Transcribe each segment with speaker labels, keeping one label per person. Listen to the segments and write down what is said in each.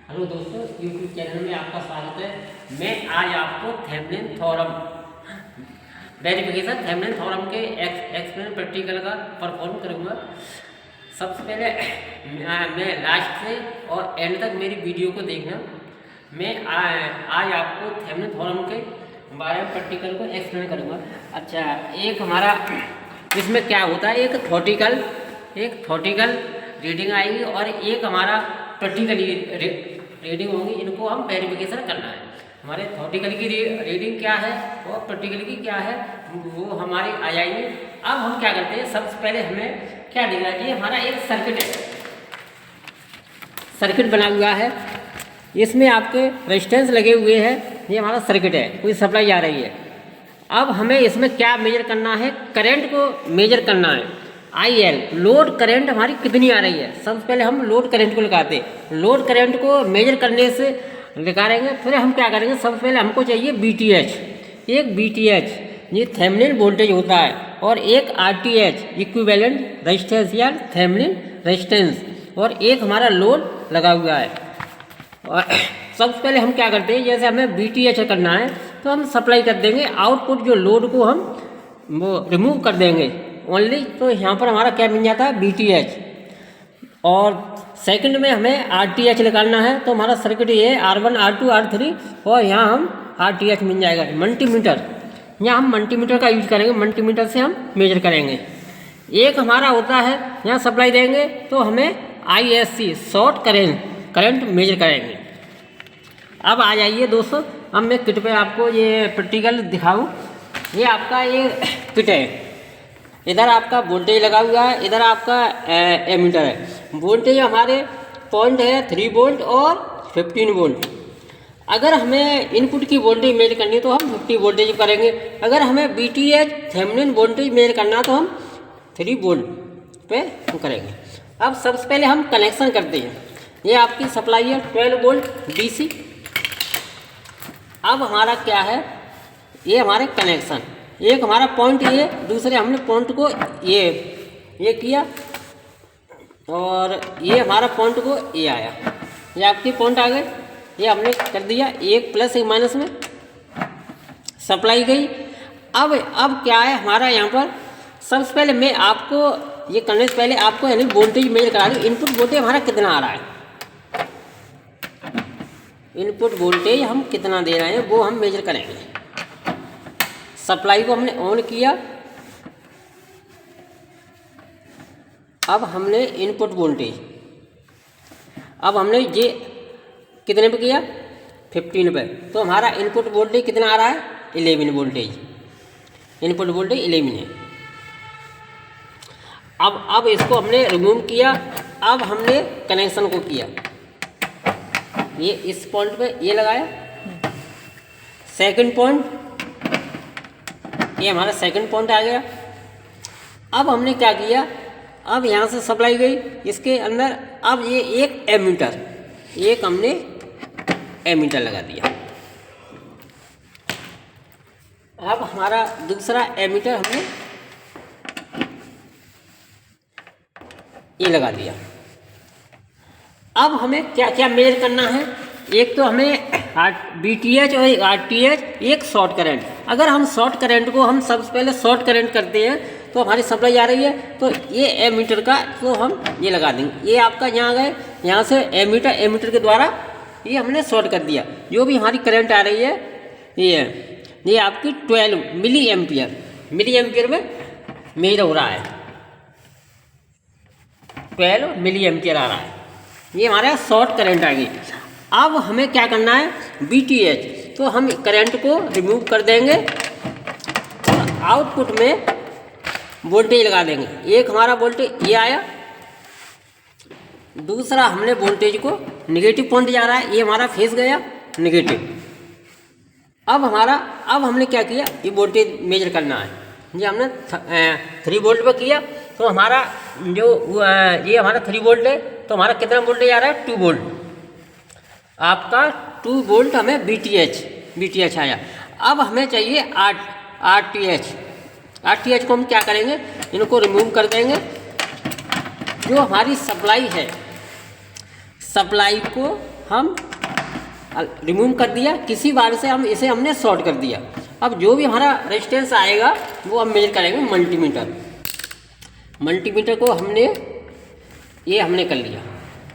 Speaker 1: Hello दोस्तों, YouTube channel में आपका स्वागत है। मैं आज आपको thumbnail theorem verification thumbnail theorem के एक्सप्लेन प्रैक्टिकल का परफॉर्म करूँगा। सबसे पहले मैं लास्ट से और एंड तक मेरी वीडियो को देखना। मैं आज आपको थंबनेल थ्योरम के बारे में प्रैक्टिकल को एक्सप्लेन करूँगा। अच्छा, एक हमारा इसमें क्या होता है, एक थॉटिकल रीडिंग आएगी और एक हमारा प्रैक्टिकल रीडिंग होगी। इनको हम वेरिफिकेशन करना है। हमारे थॉटिकल की रीडिंग क्या है और प्रैक्टिकल की क्या है वो हमारी आ जाएगी। अब हम क्या करते हैं, सबसे पहले हमें क्या देखना चाहिए, हमारा एक सर्किट बना हुआ है। इसमें आपके रेजिस्टेंस लगे हुए हैं। ये हमारा सर्किट है, कोई सप्लाई आ रही है। अब हमें इसमें क्या मेजर करना है, करंट को मेजर करना है। IL लोड करंट हमारी कितनी आ रही है। सबसे पहले हम लोड करंट को लगाते हैं। लोड करंट को मेजर करने से निकालेंगे। फिर हम क्या करेंगे, सबसे पहले हमको चाहिए BTH। एक BTH ये थेवेनिन वोल्टेज होता है और एक RTH इक्विवेलेंट रेजिस्टेंस या थेवेनिन रेजिस्टेंस, और एक हमारा लोड लगा हुआ है। और सबसे पहले हम क्या करते हैं, जैसे हमें BTH करना है तो हम सप्लाई कर देंगे आउटपुट, जो लोड को हम वो रिमूव कर देंगे ओनली। तो यहाँ पर हमारा क्या मिल जाता है, BTH। और सेकंड में हमें RTH निकालना है। तो हमारा सर्किट ये है R1 R2 R3, और यहाँ हम RTH मिल जाएगा। मल्टीमीटर, यहाँ हम मल्टीमीटर का यूज करेंगे। मल्टीमीटर से हम मेजर करेंगे। एक हमारा होता है, यहाँ सप्लाई देंगे तो हमें ISC शॉर्ट करंट मेजर करेंगे। अब आ जाइए दोस्तों, अब मैं किट पे आपको ये प्रैक्टिकल दिखाऊँ। ये आपका ये किट है। इधर आपका वोल्टेज लगा हुआ है, इधर आपका एमीटर है। वोल्टेज हमारे पॉइंट है 3 वोल्ट और 15 वोल्ट। अगर हमें इनपुट की वोल्टेज मेजर करनी है तो हम 50 वोल्टेज करेंगे। अगर हमें BTH थेवेनिन वोल्टेज मेजर करना तो हम 3 वोल्ट पे करेंगे। अब सबसे पहले हम कनेक्शन करते हैं। ये आपकी सप्लाई है 12 वोल्ट DC। अब हमारा क्या है, ये हमारे कनेक्शन, एक हमारा पॉइंट ये, दूसरे हमने पॉइंट को ये किया, और ये हमारा पॉइंट को ये आया। ये आपके पॉइंट आ गए, ये हमने कर दिया, एक प्लस एक माइनस में सप्लाई गई। अब क्या है हमारा यहाँ पर, सबसे पहले मैं आपको ये करने से पहले आपको यानी वोल्टेज मेजर करा दूँ। इनपुट वोल्टेज हमारा कितना आ रहा है, इनपुट वोल्टेज हम कितना दे रहे हैं वो हम मेजर करेंगे। सप्लाई को हमने ऑन किया। अब हमने इनपुट वोल्टेज, अब हमने ये कितने पे किया, 15 पे। तो हमारा इनपुट वोल्टेज कितना आ रहा है, 11 वोल्टेज। इनपुट वोल्टेज 11 है। अब इसको हमने रिमूव किया। अब हमने कनेक्शन को किया, ये इस पॉइंट पे ये लगाया। सेकंड पॉइंट, ये हमारा सेकंड पॉइंट आ गया। अब हमने क्या किया, अब यहाँ से सप्लाई गई इसके अंदर। अब ये एक एमीटर, एक हमने एमीटर लगा दिया। अब हमारा दूसरा एमीटर हमने ये लगा दिया। अब हमें क्या क्या मेजर करना है, एक तो हमें BTH और RTH, एक शॉर्ट करंट। अगर हम शॉर्ट करंट को हम सबसे पहले शॉर्ट करंट करते हैं तो हमारी सप्लाई आ रही है, तो ये एमीटर का तो हम ये लगा देंगे। ये आपका यहाँ गए, यहाँ से एमीटर के द्वारा ये हमने शॉर्ट कर दिया। जो भी हमारी करंट आ रही है ये आपकी 12 मिली एम्पियर में मेजर हो रहा है। 12 मिली एम्पियर आ रहा है। ये हमारा शॉर्ट करंट आ गई। अब हमें क्या करना है, BTH, तो हम करंट को रिमूव कर देंगे और आउटपुट में वोल्टेज लगा देंगे। एक हमारा वोल्टेज ये आया, दूसरा हमने वोल्टेज को नेगेटिव पॉइंट जा रहा है, ये हमारा फेस गया नेगेटिव। अब हमने क्या किया, ये वोल्टेज मेजर करना है। ये हमने 3 वोल्ट पर किया। तो हमारा जो ये हमारा 3 वोल्ट है, तो हमारा कितना वोल्टेज आ रहा है, 2 वोल्ट। आपका 2 वोल्ट हमें BTH आया। अब हमें चाहिए RTH को हम क्या करेंगे, इनको रिमूव कर देंगे। जो हमारी सप्लाई है, सप्लाई को हम रिमूव कर दिया, किसी बार से हम इसे हमने शॉर्ट कर दिया। अब जो भी हमारा रेजिस्टेंस आएगा वो हम मेजर करेंगे मल्टीमीटर। मल्टीमीटर को हमने कर लिया।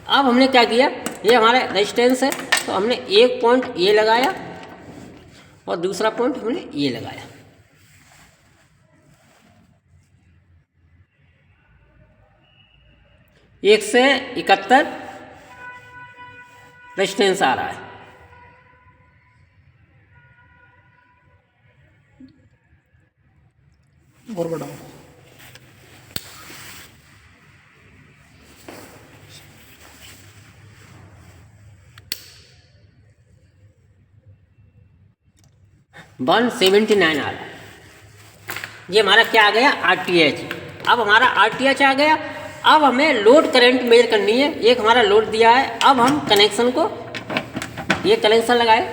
Speaker 1: अब हमने क्या किया, ये हमारा रेजिस्टेंस है तो हमने एक पॉइंट ये लगाया और दूसरा पॉइंट हमने ये लगाया। एक से 71 रेजिस्टेंस आ रहा है।
Speaker 2: और बढ़ाओ।
Speaker 1: वन 79 आ रहा है। ये हमारा क्या आ गया, RTH। अब हमारा RTH आ गया। अब हमें लोड करंट मेजर करनी है। एक हमारा लोड दिया है। अब हम कनेक्शन को, ये कनेक्शन लगाए,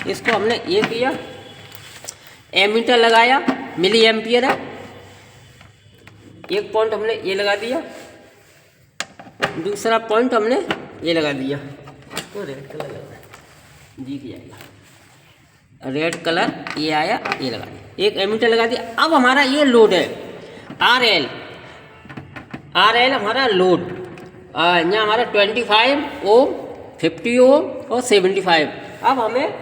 Speaker 1: इसको हमने ये किया, एमीटर लगाया, मिली एम्पियर है, एक पॉइंट हमने ये लगा दिया, दूसरा पॉइंट हमने ये लगा दिया। तो रेड कलर लगा जी की आएगा, रेड कलर ये आया, ये लगा दिया, एक एमीटर लगा दिया। अब हमारा ये लोड है RL हमारा लोड, यहाँ हमारा 25 ओम, 50 ओम और 75। अब हमें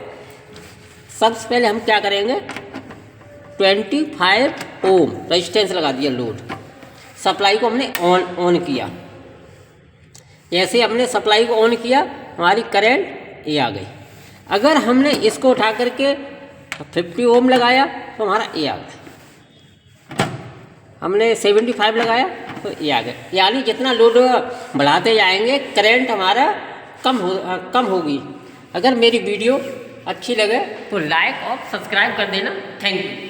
Speaker 1: सबसे पहले हम क्या करेंगे, 25 ओम रेजिस्टेंस लगा दिया लोड, सप्लाई को हमने ऑन किया। जैसे हमने सप्लाई को ऑन किया हमारी करंट ये आ गई। अगर हमने इसको उठा करके 50 ओम लगाया तो हमारा ये आ गया, हमने 75 लगाया तो ये आ गया। यानी जितना लोड बढ़ाते जाएंगे करंट हमारा कम होगी। अगर मेरी वीडियो अच्छी लगे तो लाइक और सब्सक्राइब कर देना। Thank you.